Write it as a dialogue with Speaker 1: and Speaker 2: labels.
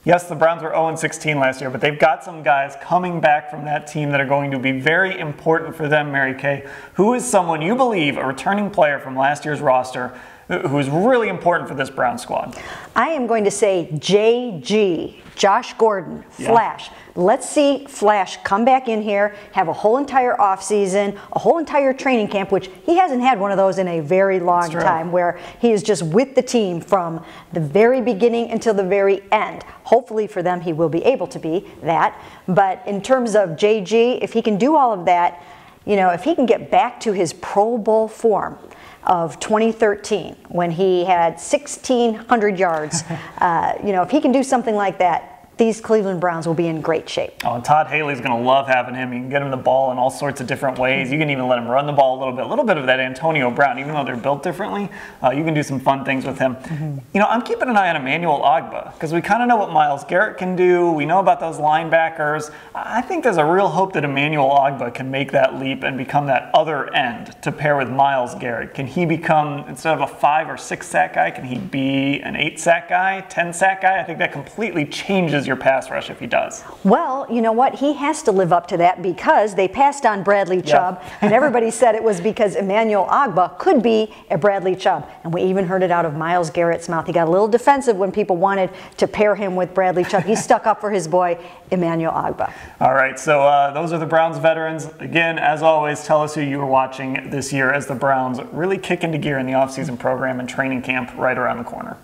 Speaker 1: Yes, the Browns were 0-16 last year, but they've got some guys coming back from that team that are going to be very important for them, Mary Kay. Who is someone you believe, a returning player from last year's roster, who is really important for this Brown squad?
Speaker 2: I am going to say JG, Josh Gordon, Flash. Let's see Flash come back in here, have a whole entire offseason, a whole entire training camp, which he hasn't had one of those in a very long time, where he is just with the team from the very beginning until the very end. Hopefully for them, he will be able to be that. But in terms of JG, if he can do all of that, you know, if he can get back to his Pro Bowl form of 2013, when he had 1,600 yards, you know, if he can do something like that, these Cleveland Browns will be in great shape. Oh,
Speaker 1: and Todd Haley's going to love having him. You can get him the ball in all sorts of different ways. You can even let him run the ball a little bit of that Antonio Brown. Even though they're built differently, you can do some fun things with him. You know, I'm keeping an eye on Emmanuel Ogbah, because we kind of know what Myles Garrett can do. We know about those linebackers. I think there's a real hope that Emmanuel Ogbah can make that leap and become that other end to pair with Myles Garrett. Can he become, instead of a 5 or 6 sack guy, can he be an 8 sack guy, 10 sack guy? I think that completely changes your pass rush if he does.
Speaker 2: Well, you know what? He has to live up to that, because they passed on Bradley Chubb, and everybody said it was because Emmanuel Ogbah could be a Bradley Chubb. And we even heard it out of Myles Garrett's mouth. He got a little defensive when people wanted to pair him with Bradley Chubb. He stuck up for his boy, Emmanuel Ogbah.
Speaker 1: All right, so those are the Browns veterans. Again, as always, tell us who you were watching this year as the Browns really kick into gear in the offseason program and training camp right around the corner.